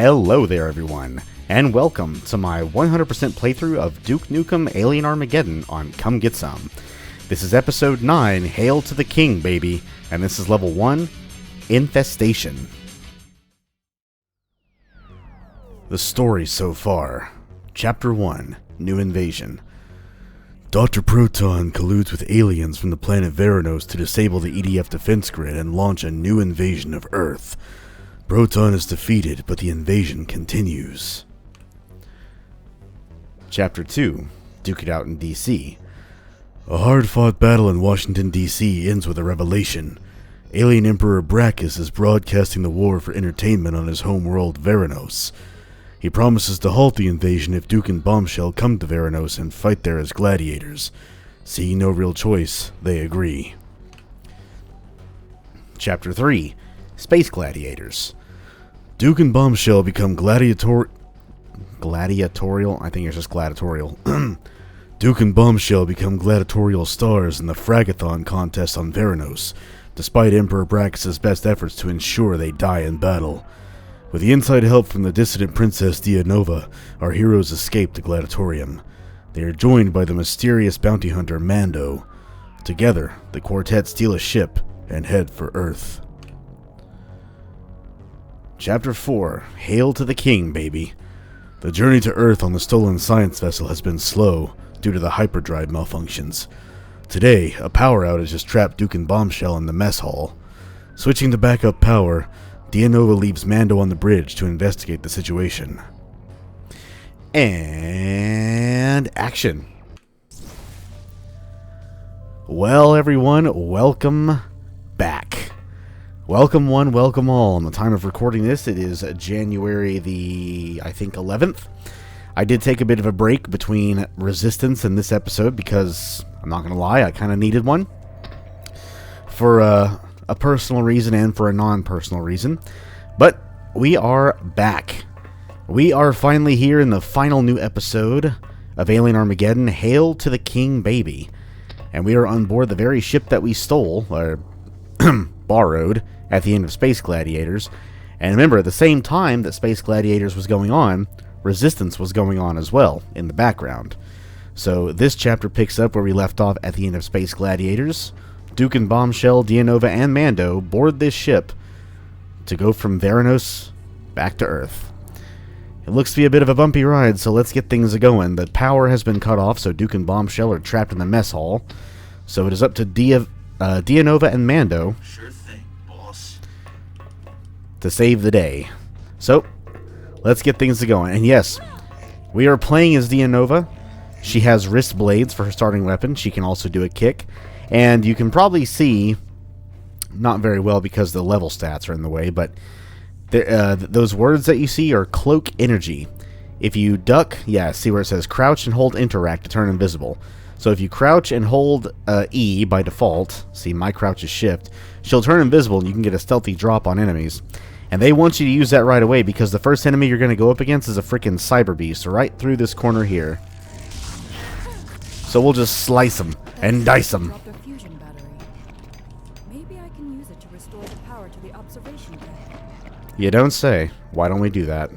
Hello there everyone, and welcome to my 100% playthrough of Duke Nukem Alien Armageddon on Come Get Some. This is episode 9, Hail to the King, baby, and this is level 1, Infestation. The story so far. Chapter 1, New Invasion. Dr. Proton colludes with aliens from the planet Veranos to disable the EDF defense grid and launch a new invasion of Earth. Proton is defeated, but the invasion continues. Chapter 2, Duke It Out in DC. A hard-fought battle in Washington, D.C. ends with a revelation. Alien Emperor Brackus is broadcasting the war for entertainment on his home world, Veranos. He promises to halt the invasion if Duke and Bombshell come to Veranos and fight there as gladiators. Seeing no real choice, they agree. Chapter 3, Space Gladiators. Duke and Bombshell become gladiatorial. I think it's just gladiatorial. Duke and Bombshell become gladiatorial stars in the Fragathon contest on Veranos, despite Emperor Brackus' best efforts to ensure they die in battle. With the inside help from the dissident Princess Deanova, our heroes escape the gladiatorium. They are joined by the mysterious bounty hunter Mando. Together, the quartet steal a ship and head for Earth. Chapter 4, Hail to the King, baby. The journey to Earth on the stolen science vessel has been slow due to the hyperdrive malfunctions. Today, a power outage has trapped Duke and Bombshell in the mess hall. Switching to backup power, Deanova leaves Mando on the bridge to investigate the situation. And action. Well, everyone, welcome back. Welcome one, welcome all. On the time of recording this, it is January the, 11th. I did take a bit of a break between Resistance and this episode because, I'm not going to lie, I kind of needed one. For a personal reason and for a non-personal reason. But we are back. We are finally here in the final new episode of Alien Armageddon, Hail to the King, baby. And we are on board the very ship that we stole, or borrowed, at the end of Space Gladiators. And remember, at the same time that Space Gladiators was going on, Resistance was going on as well, in the background. So this chapter picks up where we left off at the end of Space Gladiators. Duke and Bombshell, Deanova, and Mando board this ship to go from Veranos back to Earth. It looks to be a bit of a bumpy ride, so let's get things going. The power has been cut off, so Duke and Bombshell are trapped in the mess hall. So it is up to Deanova and Mando to save the day. So, let's get things going. And yes, we are playing as Deanova. She has wrist blades for her starting weapon. She can also do a kick. And you can probably see, not very well because the level stats are in the way, but those words that you see are cloak energy. If you duck, see where it says crouch and hold interact to turn invisible. So if you crouch and hold E by default, see my crouch is shift, she'll turn invisible and you can get a stealthy drop on enemies. And they want you to use that right away because the first enemy you're going to go up against is a freaking cyber beast right through this corner here. So we'll just slice them and dice them. You don't say. Why don't we do that?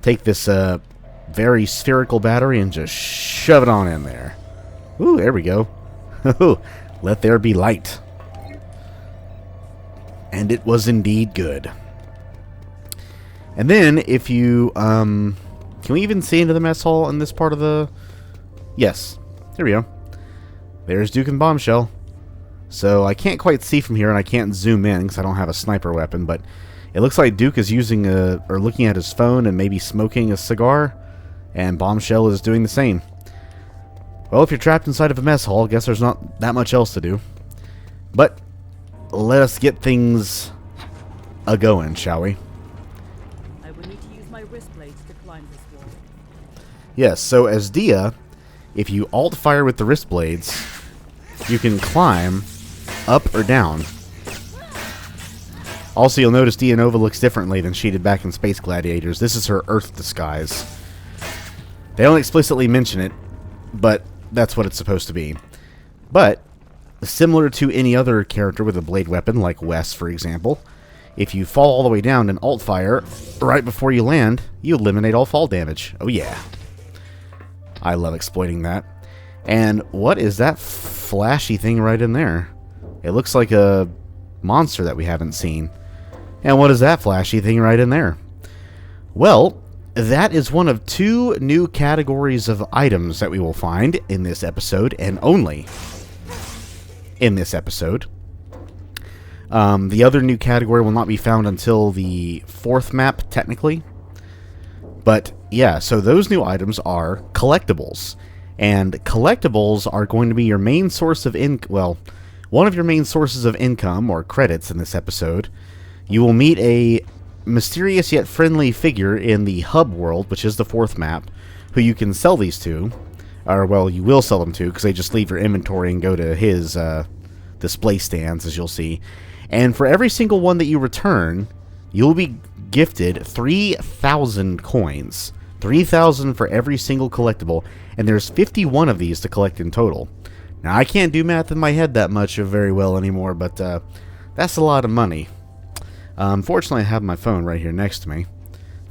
Take this very spherical battery and just shove it on in there. Ooh, there we go. Let there be light. And it was indeed good. And then, if you, can we even see into the mess hall in this part of the... Yes. There we go. There's Duke and Bombshell. So, I can't quite see from here, and I can't zoom in because I don't have a sniper weapon, but it looks like Duke is using or looking at his phone and maybe smoking a cigar, and Bombshell is doing the same. Well, if you're trapped inside of a mess hall, I guess there's not that much else to do. But, let us get things a-going, shall we? I will need to use my wrist blades to climb this wall. Yes, so as Dia, if you alt-fire with the wrist blades, you can climb up or down. Also, you'll notice Deanova looks differently than she did back in Space Gladiators. This is her Earth disguise. They don't explicitly mention it, but that's what it's supposed to be. But, similar to any other character with a blade weapon, like Wes, for example, if you fall all the way down and alt fire right before you land, you eliminate all fall damage. Oh yeah. I love exploiting that. And what is that flashy thing right in there? It looks like a monster that we haven't seen. And what is that flashy thing right in there? Well, that is one of 2 new categories of items that we will find in this episode, and only in this episode. The other new category will not be found until the 4th map, technically. But, yeah, so those new items are collectibles. And collectibles are going to be your main source of one of your main sources of income, or credits, in this episode. You will meet a mysterious yet friendly figure in the hub world, which is the 4th map, who you can sell these to. Or, well, you will sell them to, because they just leave your inventory and go to his display stands, as you'll see. And for every single one that you return, you'll be gifted 3,000 coins. 3,000 for every single collectible, and there's 51 of these to collect in total. Now, I can't do math in my head that much very well anymore, but that's a lot of money. Unfortunately, I have my phone right here next to me.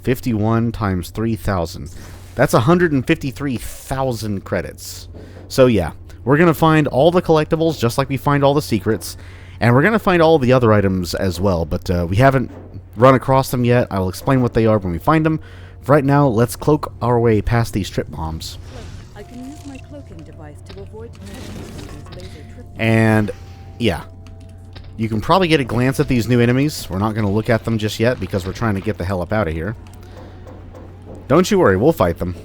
51 times 3,000. That's 153,000 credits. So yeah, we're going to find all the collectibles just like we find all the secrets. And we're going to find all the other items as well, but we haven't run across them yet. I will explain what they are when we find them. For right now, let's cloak our way past these trip bombs. Look, I can use my cloaking device to avoid detection from these laser trip bombs. And yeah, you can probably get a glance at these new enemies. We're not going to look at them just yet because we're trying to get the hell up out of here. Don't you worry, we'll fight them.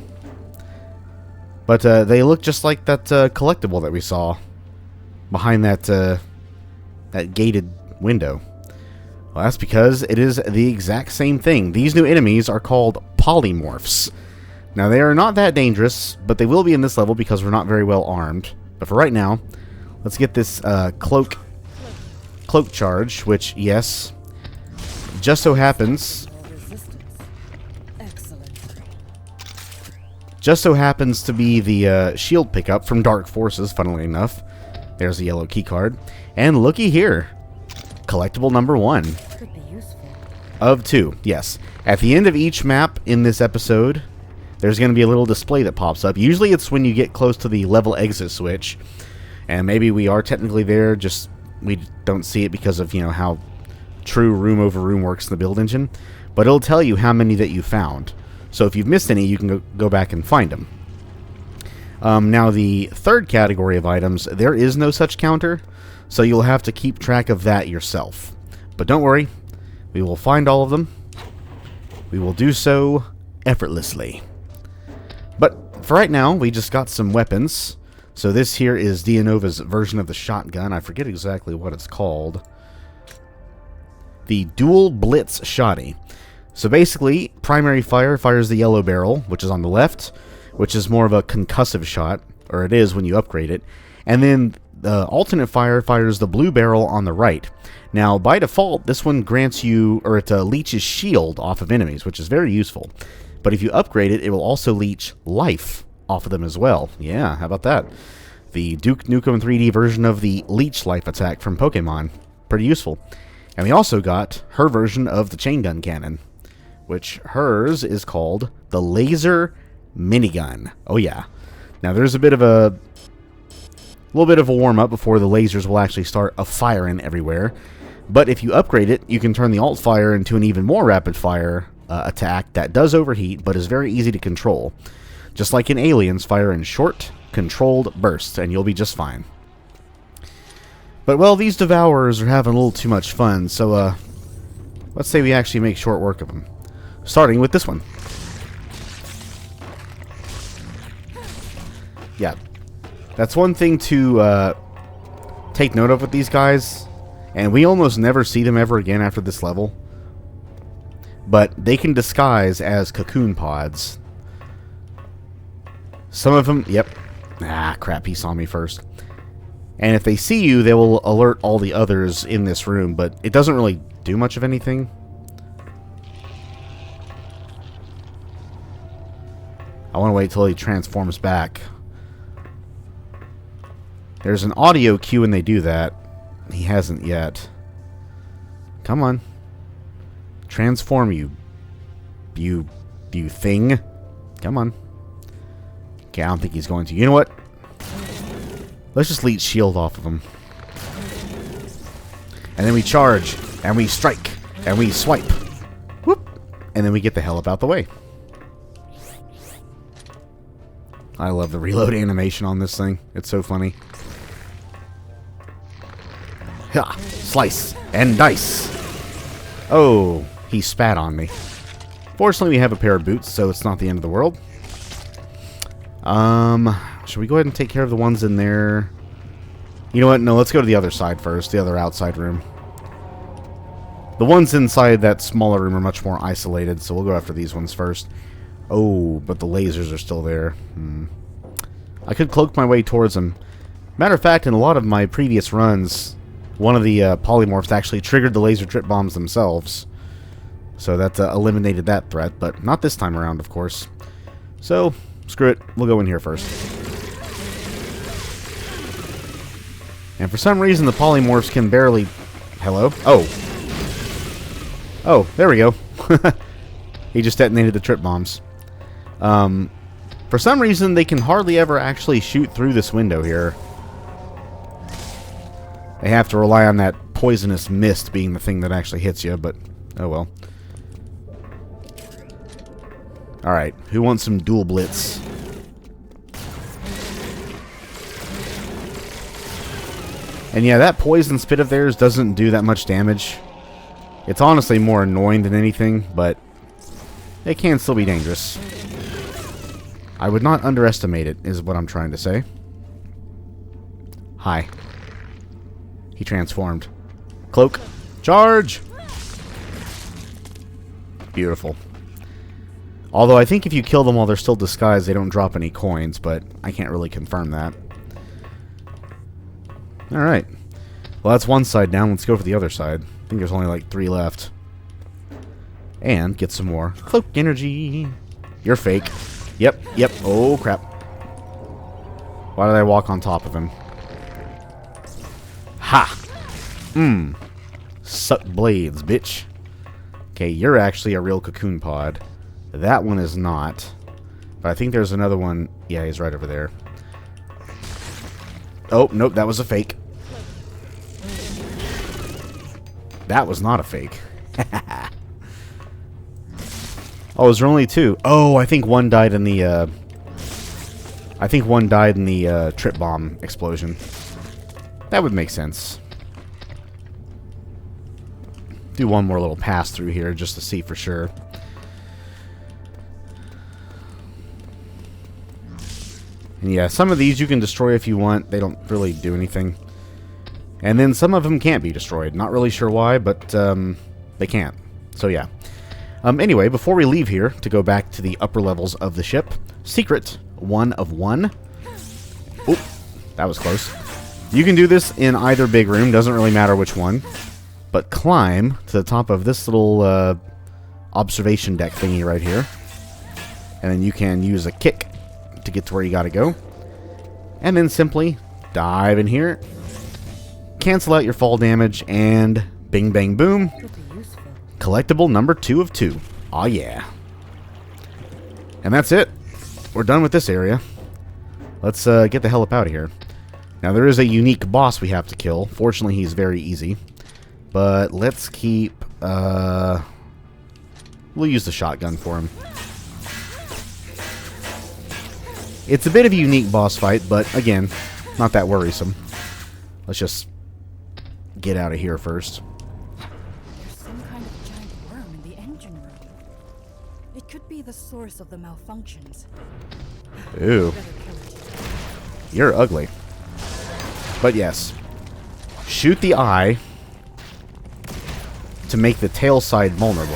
But they look just like that collectible that we saw behind that gated window. Well, that's because it is the exact same thing. These new enemies are called Polymorphs. Now, they are not that dangerous, but they will be in this level because we're not very well armed. But for right now, let's get this cloak charge, which, yes, just so happens to be the shield pickup from Dark Forces, funnily enough. There's a yellow keycard. And looky here. Collectible number 1. Could be useful. Of 2, yes. At the end of each map in this episode, there's going to be a little display that pops up. Usually it's when you get close to the level exit switch. And maybe we are technically there, just we don't see it because of, how true room over room works in the build engine. But it'll tell you how many that you found. So if you've missed any, you can go back and find them. Now, the 3rd category of items, there is no such counter, so you'll have to keep track of that yourself. But don't worry, we will find all of them. We will do so effortlessly. But for right now, we just got some weapons. So this here is Deanova's version of the shotgun. I forget exactly what it's called. The Dual Blitz Shotty. So basically, primary fire fires the yellow barrel, which is on the left, which is more of a concussive shot, or it is when you upgrade it. And then the alternate fire fires the blue barrel on the right. Now, by default, this one grants you, or it leeches shield off of enemies, which is very useful. But if you upgrade it, it will also leech life off of them as well. Yeah, how about that? The Duke Nukem 3D version of the leech life attack from Pokemon. Pretty useful. And we also got her version of the chain gun cannon, which hers is called the Laser Minigun. Oh yeah. Now there's a little bit of a warm-up before the lasers will actually start firing everywhere. But if you upgrade it, you can turn the alt fire into an even more rapid fire attack that does overheat, but is very easy to control. Just like in Aliens, fire in short, controlled bursts, and you'll be just fine. But, well, these Devourers are having a little too much fun, so, let's say we actually make short work of them. Starting with this one. Yeah. That's one thing to, take note of with these guys, and we almost never see them ever again after this level. But they can disguise as cocoon pods. Some of them, yep. Ah, crap, he saw me first. And if they see you, they will alert all the others in this room, but it doesn't really do much of anything. I want to wait till he transforms back. There's an audio cue when they do that. He hasn't yet. Come on. Transform, you thing. Come on. Okay, I don't think he's going to. You know what? Let's just leech shield off of him. And then we charge, and we strike, and we swipe. Whoop! And then we get the hell up out the way. I love the reload animation on this thing. It's so funny. Ha! Slice and dice. Oh, he spat on me. Fortunately, we have a pair of boots, so it's not the end of the world. Should we go ahead and take care of the ones in there? You know what? No, let's go to the other side first. The other outside room. The ones inside that smaller room are much more isolated, so we'll go after these ones first. Oh, but the lasers are still there. I could cloak my way towards them. Matter of fact, in a lot of my previous runs, one of the polymorphs actually triggered the laser trip bombs themselves. So that eliminated that threat, but not this time around, of course. So, screw it. We'll go in here first. And for some reason, the polymorphs can barely... Hello? Oh. Oh, there we go. He just detonated the trip bombs. For some reason, they can hardly ever actually shoot through this window here. They have to rely on that poisonous mist being the thing that actually hits you, but oh well. Alright, who wants some dual blitz? And yeah, that poison spit of theirs doesn't do that much damage. It's honestly more annoying than anything, but it can still be dangerous. I would not underestimate it, is what I'm trying to say. Hi. He transformed. Cloak. Charge! Beautiful. Although I think if you kill them while they're still disguised, they don't drop any coins, but I can't really confirm that. Alright. Well, that's one side down. Let's go for the other side. I think there's only like 3 left. And get some more cloak energy. You're fake. Yep, yep. Oh, crap. Why did I walk on top of him? Ha! Suck blades, bitch. Okay, you're actually a real cocoon pod. That one is not. But I think there's another one. Yeah, he's right over there. Oh, nope, that was a fake. That was not a fake. Oh, is there only 2? Oh, I think one died in the, trip bomb explosion. That would make sense. Do one more little pass through here just to see for sure. And yeah, some of these you can destroy if you want. They don't really do anything. And then some of them can't be destroyed. Not really sure why, but they can't. So yeah. Anyway, before we leave here to go back to the upper levels of the ship, secret 1 of 1. Oop, that was close. You can do this in either big room, doesn't really matter which one. But climb to the top of this little observation deck thingy right here. And then you can use a kick to get to where you gotta go. And then simply dive in here, cancel out your fall damage, and bing bang boom. Collectible number 2 of 2. Aw yeah. And that's it. We're done with this area. Let's get the hell up out of here. Now there is a unique boss we have to kill. Fortunately, he's very easy. But let's keep... we'll use the shotgun for him. It's a bit of a unique boss fight, but again, not that worrisome. Let's just get out of here first. There's some kind of giant worm in the engine room. It could be the source of the malfunctions. Ooh. You're ugly. But yes. Shoot the eye to make the tail side vulnerable.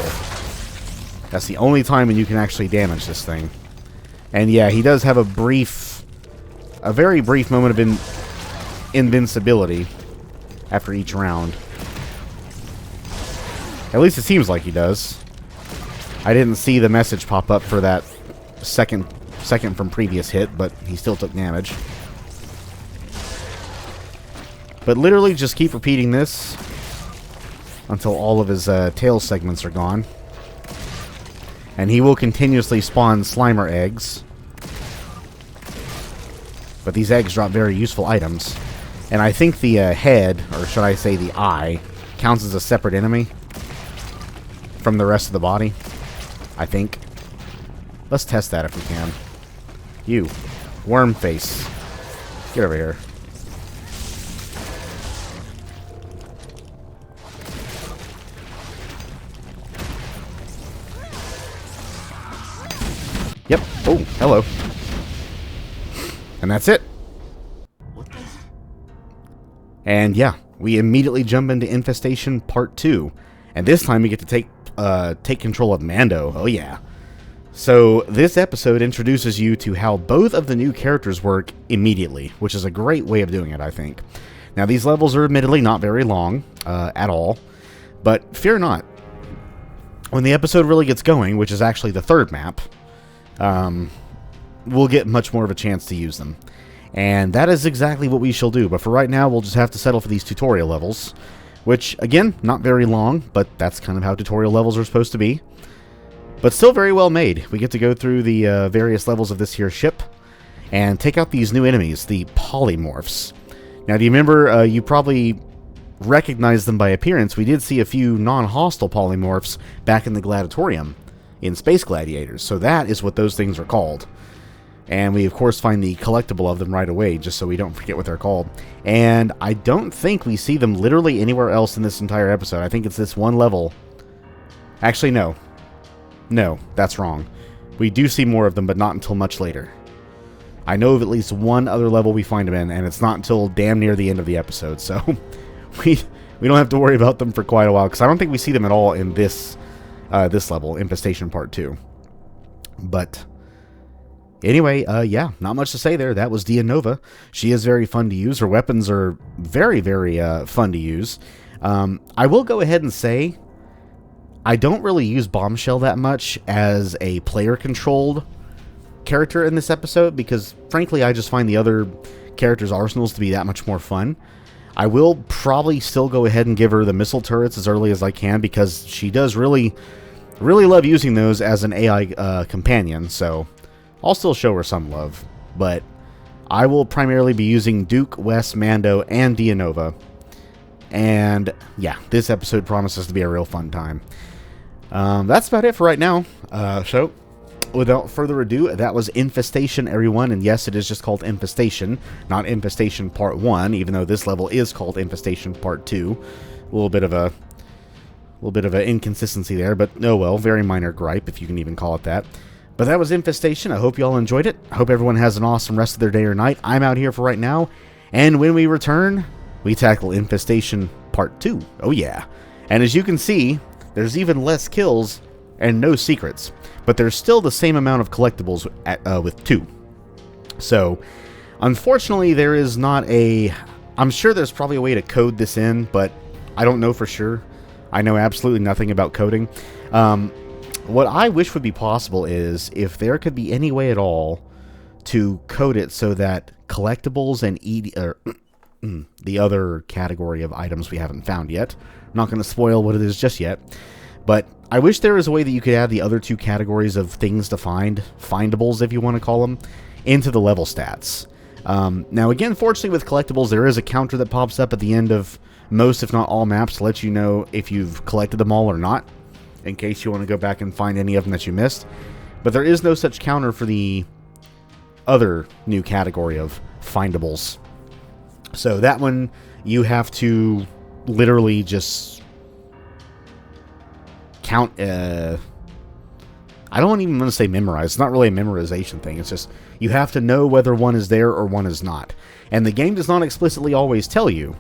That's the only time when you can actually damage this thing. And yeah, he does have a very brief moment of invincibility after each round. At least it seems like he does. I didn't see the message pop up for that second from previous hit, but he still took damage. But literally just keep repeating this. until all of his tail segments are gone. And he will continuously spawn Slimer eggs. But these eggs drop very useful items. And I think the head, or should I say the eye, counts as a separate enemy from the rest of the body. I think. Let's test that if we can. You. Worm face. Get over here. Yep. Oh, hello. And that's it. And yeah, we immediately jump into Infestation Part 2. And this time we get to take control of Mando. Oh yeah. So this episode introduces you to how both of the new characters work immediately, which is a great way of doing it, I think. Now these levels are admittedly not very long at all, but fear not. When the episode really gets going, which is actually the third map, we'll get much more of a chance to use them. And that is exactly what we shall do, but for right now we'll just have to settle for these tutorial levels, which, again, not very long, but that's kind of how tutorial levels are supposed to be. But still very well made. We get to go through the various levels of this here ship, and take out these new enemies, the Polymorphs. Now, do you remember, you probably recognize them by appearance, we did see a few non-hostile Polymorphs back in the Gladiatorium, in Space Gladiators, so that is what those things are called. And we, of course, find the collectible of them right away, just so we don't forget what they're called. And I don't think we see them literally anywhere else in this entire episode. I think it's this one level. Actually, no. No, that's wrong. We do see more of them, but not until much later. I know of at least one other level we find them in, and it's not until damn near the end of the episode, so we don't have to worry about them for quite a while, because I don't think we see them at all in this level, Infestation Part 2. But anyway, yeah, not much to say there. That was Deanova. She is very fun to use. Her weapons are very, very fun to use. I will go ahead and say I don't really use Bombshell that much as a player-controlled character in this episode because, frankly, I just find the other characters' arsenals to be that much more fun. I will probably still go ahead and give her the missile turrets as early as I can because she does really, really love using those as an AI companion, so I'll still show her some love. But I will primarily be using Duke, Wes, Mando, and Deanova. And yeah, this episode promises to be a real fun time. That's about it for right now. So, without further ado, that was Infestation, everyone. And yes, it is just called Infestation, not Infestation Part 1, even though this level is called Infestation Part 2. A little bit of an inconsistency there, but oh well, very minor gripe, if you can even call it that. But that was Infestation. I hope you all enjoyed it. I hope everyone has an awesome rest of their day or night. I'm out here for right now. And when we return, we tackle Infestation Part 2. Oh yeah. And as you can see, there's even less kills and no secrets. But there's still the same amount of collectibles with 2. So, unfortunately, there is not a... I'm sure there's probably a way to code this in, but I don't know for sure. I know absolutely nothing about coding. What I wish would be possible is if there could be any way at all to code it so that collectibles and the other category of items we haven't found yet. I'm not going to spoil what it is just yet. But I wish there was a way that you could add the other 2 categories of things to find, findables if you want to call them, into the level stats. Now again, fortunately with collectibles, there is a counter that pops up at the end of most, if not all maps, to let you know if you've collected them all or not, in case you want to go back and find any of them that you missed. But there is no such counter for the other new category of findables. So that one, you have to literally just count... I don't even want to say memorize. It's not really a memorization thing. It's just you have to know whether one is there or one is not. And the game does not explicitly always tell you.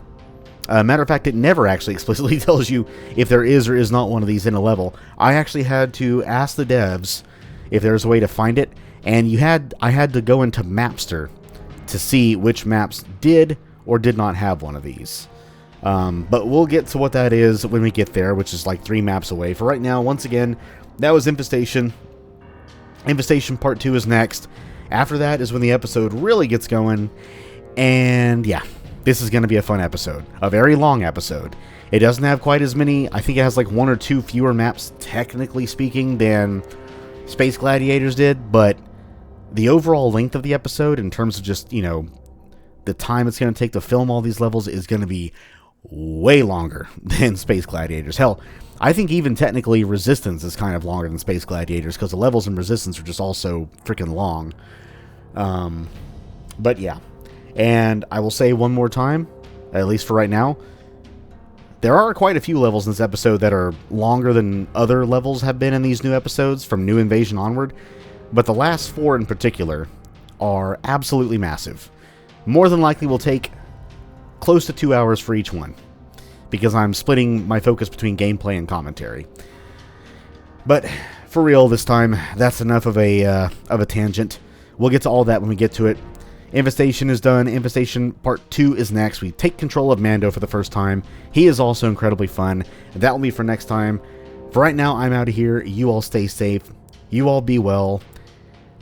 Matter of fact, it never actually explicitly tells you if there is or is not one of these in a level. I actually had to ask the devs if there's a way to find it, and I had to go into Mapster to see which maps did or did not have one of these. But we'll get to what that is when we get there, which is like 3 maps away. For right now, once again, that was Infestation. Infestation Part 2 is next. After that is when the episode really gets going. And yeah, this is going to be a fun episode. A very long episode. It doesn't have quite as many, I think it has like 1 or 2 fewer maps, technically speaking, than Space Gladiators did, but the overall length of the episode, in terms of just, you know, the time it's going to take to film all these levels, is going to be way longer than Space Gladiators. Hell, I think even technically Resistance is kind of longer than Space Gladiators, because the levels in Resistance are just also freaking long. But yeah. And I will say one more time, at least for right now, there are quite a few levels in this episode that are longer than other levels have been in these new episodes, from New Invasion onward, but the last 4 in particular are absolutely massive. More than likely will take close to 2 hours for each one, because I'm splitting my focus between gameplay and commentary. But for real this time, that's enough of a tangent. We'll get to all that when we get to it. Infestation is done. Infestation Part 2 is next. We take control of Mando for the first time. He is also incredibly fun. That will be for next time. For right now, I'm out of here. You all stay safe. You all be well.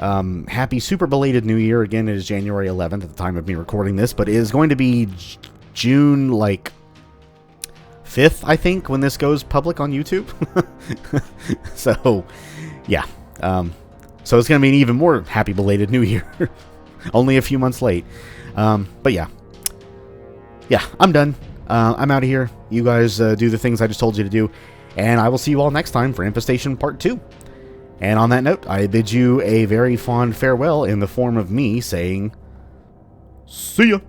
Happy super belated New Year. Again, it is January 11th at the time of me recording this, but it is going to be June, like, 5th, I think, when this goes public on YouTube. So, yeah. So it's going to be an even more happy belated New Year. Only a few months late. But yeah. Yeah, I'm done. I'm out of here. You guys do the things I just told you to do. And I will see you all next time for Infestation Part 2. And on that note, I bid you a very fond farewell in the form of me saying, see ya!